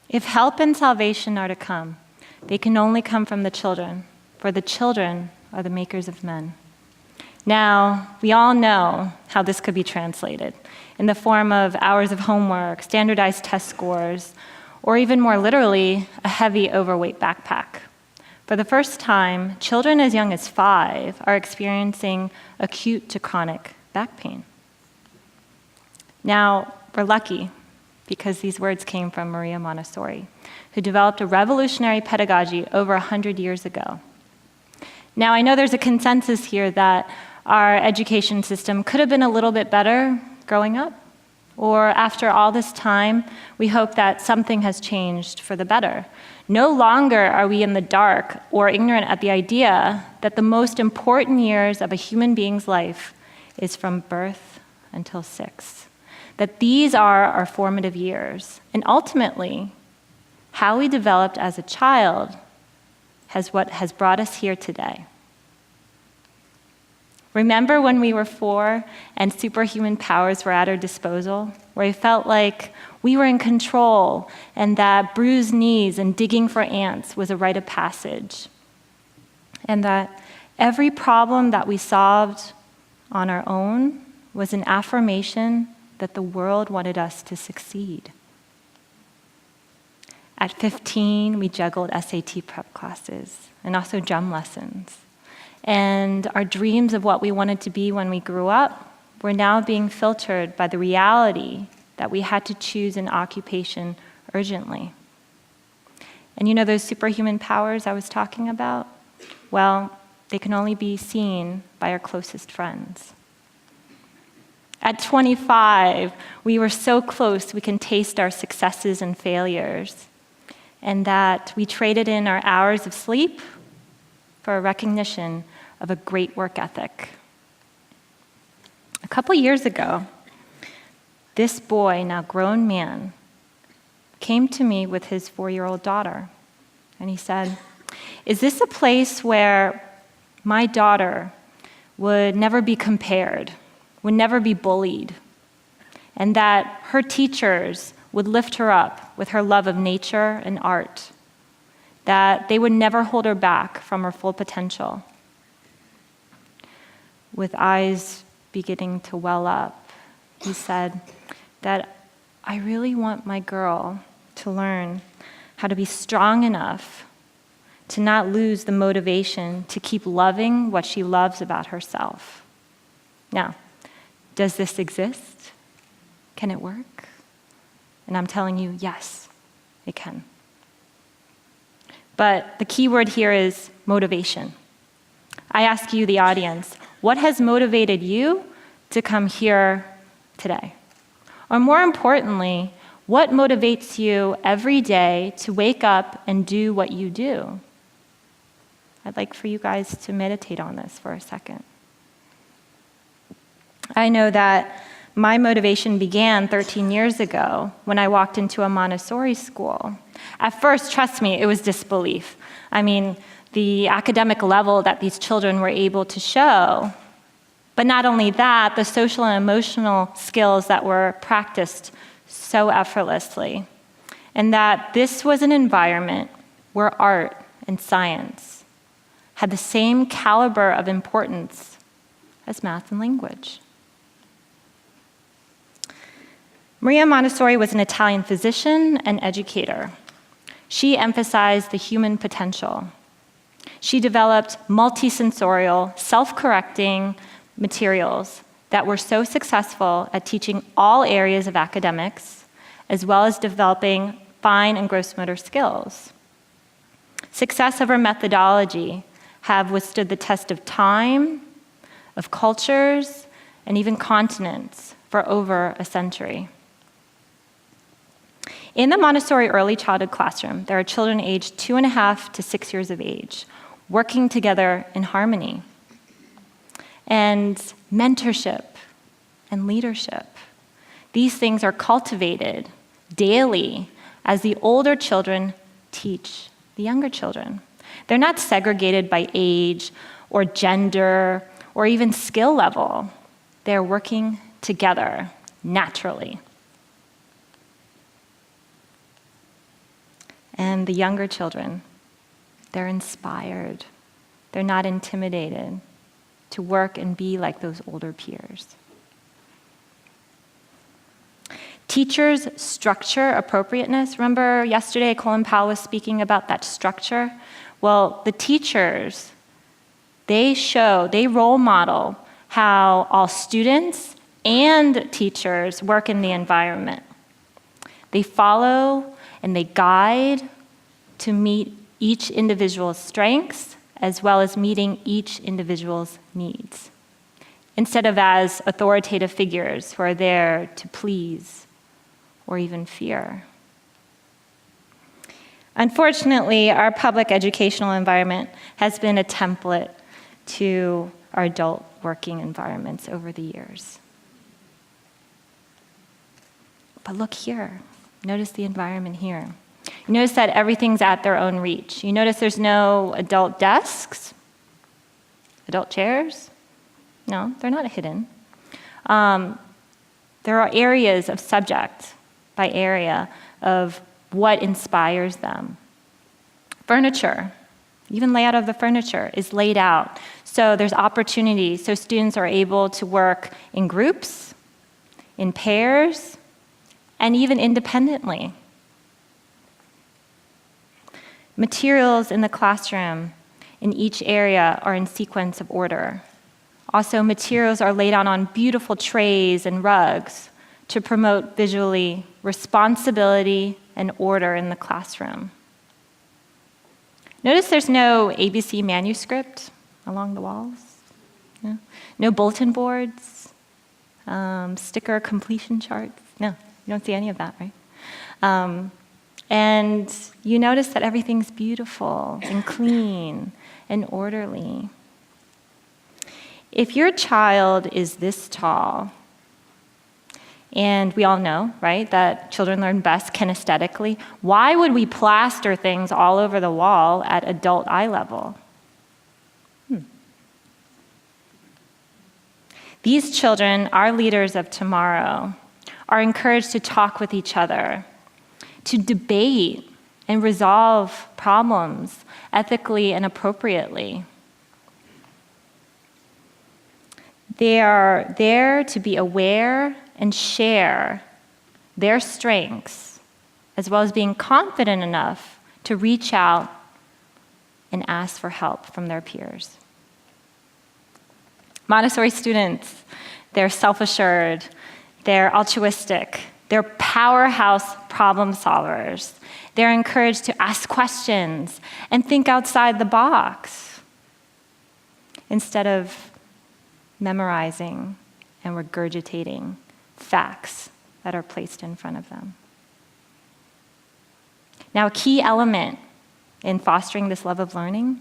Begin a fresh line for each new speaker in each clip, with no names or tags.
If help and salvation are to come, they can only come from the children, for the children are the makers of men. Now, we all know how this could be translated in the form of hours of homework, standardized test scores, or even more literally, a heavy, overweight backpack. For the first time, children as young as 5 are experiencing acute to chronic back pain. Now, we're lucky because these words came from Maria Montessori, who developed a revolutionary pedagogy over 100 years ago. Now, I know there's a consensus here that our education system could have been a little bit better growing up, or after all this time, we hope that something has changed for the better. No longer are we in the dark or ignorant at the idea that the most important years of a human being's life is from birth until 6. That these are our formative years. And ultimately, how we developed as a child what has brought us here today. Remember when we were 4 and superhuman powers were at our disposal, where we felt like we were in control and that bruised knees and digging for ants was a rite of passage, and that every problem that we solved on our own was an affirmation that the world wanted us to succeed. At 15, we juggled SAT prep classes and also drum lessons. And our dreams of what we wanted to be when we grew up were now being filtered by the reality that we had to choose an occupation urgently. And you know those superhuman powers I was talking about? Well, they can only be seen by our closest friends. At 25, we were so close we can taste our successes and failures, and that we traded in our hours of sleep for a recognition of a great work ethic. A couple years ago, this boy, now grown man, came to me with his 4-year-old daughter, and he said, "Is this a place where my daughter would never be compared, would never be bullied, and that her teachers would lift her up with her love of nature and art, that they would never hold her back from her full potential?" With eyes beginning to well up, he said that I really want my girl to learn how to be strong enough to not lose the motivation to keep loving what she loves about herself. Now, does this exist? Can it work? And I'm telling you, yes, it can. But the key word here is motivation. I ask you, the audience, what has motivated you to come here today? Or more importantly, what motivates you every day to wake up and do what you do? I'd like for you guys to meditate on this for a second. I know that my motivation began 13 years ago when I walked into a Montessori school. At first, trust me, it was disbelief. I mean, the academic level that these children were able to show, but not only that, the social and emotional skills that were practiced so effortlessly, and that this was an environment where art and science had the same caliber of importance as math and language. Maria Montessori was an Italian physician and educator. She emphasized the human potential. She developed multisensorial, self-correcting materials that were so successful at teaching all areas of academics, as well as developing fine and gross motor skills. Success of her methodology have withstood the test of time, of cultures, and even continents for over a century. In the Montessori early childhood classroom, there are children aged 2.5 to 6 years of age, working together in harmony. And mentorship and leadership, these things are cultivated daily as the older children teach the younger children. They're not segregated by age or gender or even skill level. They're working together naturally. And the younger children, they're inspired. They're not intimidated to work and be like those older peers. Teachers' structure appropriateness. Remember yesterday Colin Powell was speaking about that structure? Well, the teachers, they role model how all students and teachers work in the environment. They follow and they guide to meet each individual's strengths as well as meeting each individual's needs, instead of as authoritative figures who are there to please or even fear. Unfortunately, our public educational environment has been a template to our adult working environments over the years. But look here. Notice the environment here. You notice that everything's at their own reach. You notice there's no adult desks, adult chairs. No, they're not hidden. There are areas of subject by area of what inspires them. Furniture, even layout of the furniture is laid out. So there's opportunity. So students are able to work in groups, in pairs, and even independently. Materials in the classroom in each area are in sequence of order. Also, materials are laid out on beautiful trays and rugs to promote visually responsibility and order in the classroom. Notice there's no ABC manuscript along the walls. No bulletin boards, sticker completion charts. No, you don't see any of that, right? And you notice that everything's beautiful and clean and orderly. If your child is this tall, and we all know, right, that children learn best kinesthetically, why would we plaster things all over the wall at adult eye level? These children, our leaders of tomorrow, are encouraged to talk with each other, to debate and resolve problems ethically and appropriately. They are there to be aware and share their strengths, as well as being confident enough to reach out and ask for help from their peers. Montessori students, they're self-assured, they're altruistic, they're powerhouse problem solvers. They're encouraged to ask questions and think outside the box instead of memorizing and regurgitating facts that are placed in front of them. Now, a key element in fostering this love of learning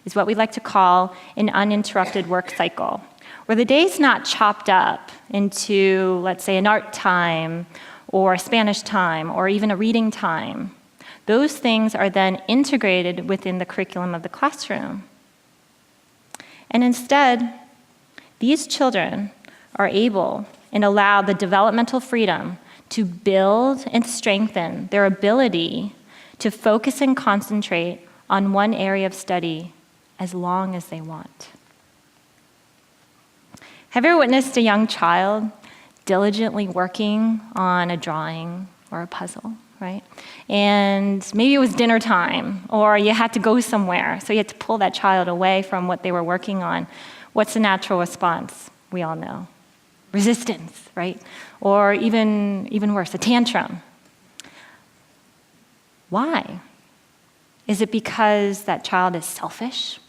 is what we like to call an uninterrupted work cycle, where the day's not chopped up into, let's say, an art time or a Spanish time or even a reading time. Those things are then integrated within the curriculum of the classroom. And instead, these children are able and allow the developmental freedom to build and strengthen their ability to focus and concentrate on one area of study as long as they want. Have you ever witnessed a young child diligently working on a drawing or a puzzle, right? And maybe it was dinner time, or you had to go somewhere, so you had to pull that child away from what they were working on. What's the natural response? We all know. Resistance, right? Or even worse, a tantrum. Why? Is it because that child is selfish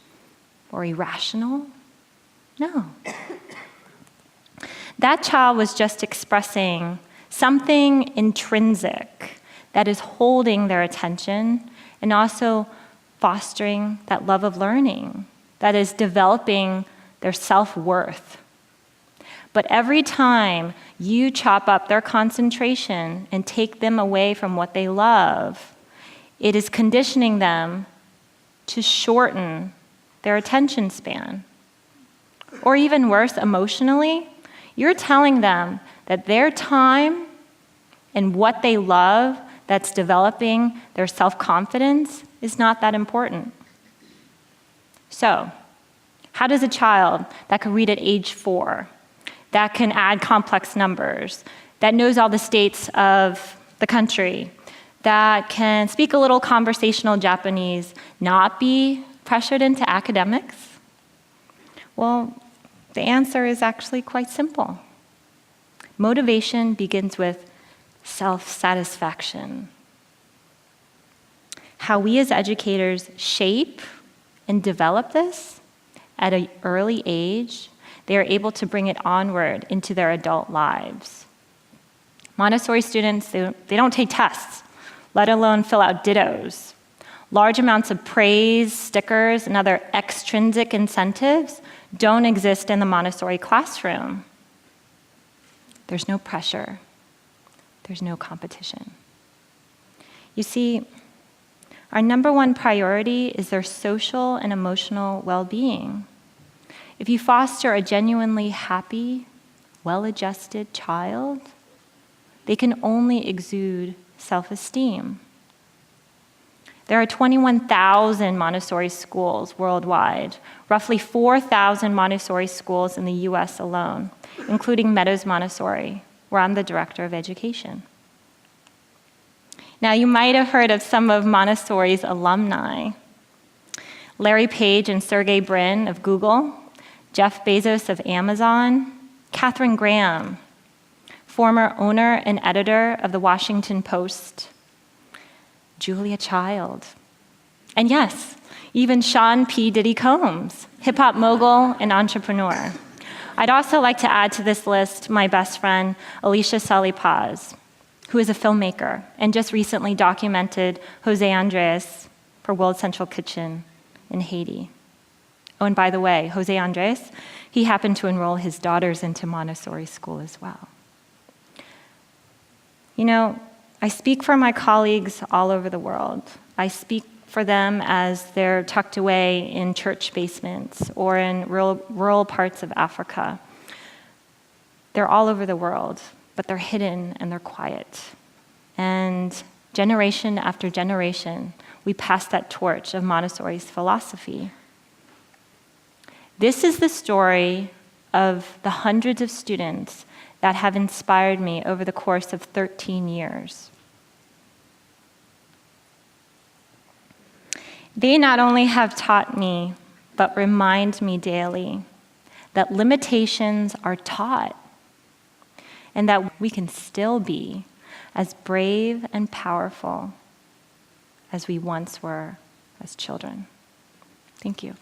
or irrational? No. That child was just expressing something intrinsic that is holding their attention and also fostering that love of learning, that is developing their self-worth. But every time you chop up their concentration and take them away from what they love, it is conditioning them to shorten their attention span. Or even worse, emotionally, you're telling them that their time and what they love that's developing their self-confidence is not that important. So, how does a child that can read at age 4, that can add complex numbers, that knows all the states of the country, that can speak a little conversational Japanese, not be pressured into academics? Well, the answer is actually quite simple. Motivation begins with self-satisfaction. How we as educators shape and develop this at an early age, they are able to bring it onward into their adult lives. Montessori students, they don't take tests, let alone fill out dittos. Large amounts of praise, stickers, and other extrinsic incentives don't exist in the Montessori classroom. There's no pressure. There's no competition. You see, our number one priority is their social and emotional well-being. If you foster a genuinely happy, well-adjusted child, they can only exude self-esteem. There are 21,000 Montessori schools worldwide, roughly 4,000 Montessori schools in the US alone, including Meadows Montessori, where I'm the director of education. Now, you might have heard of some of Montessori's alumni. Larry Page and Sergey Brin of Google, Jeff Bezos of Amazon, Katharine Graham, former owner and editor of the Washington Post, Julia Child, and yes, even Sean P. Diddy Combs, hip-hop mogul and entrepreneur. I'd also like to add to this list my best friend, Alicia Salipaz, who is a filmmaker and just recently documented Jose Andres for World Central Kitchen in Haiti. Oh, and by the way, Jose Andres, he happened to enroll his daughters into Montessori school as well. You know, I speak for my colleagues all over the world. I speak for them as they're tucked away in church basements or in rural parts of Africa. They're all over the world, but they're hidden and they're quiet. And generation after generation, we pass that torch of Montessori's philosophy. This is the story of the hundreds of students that have inspired me over the course of 13 years. They not only have taught me, but remind me daily that limitations are taught and that we can still be as brave and powerful as we once were as children. Thank you.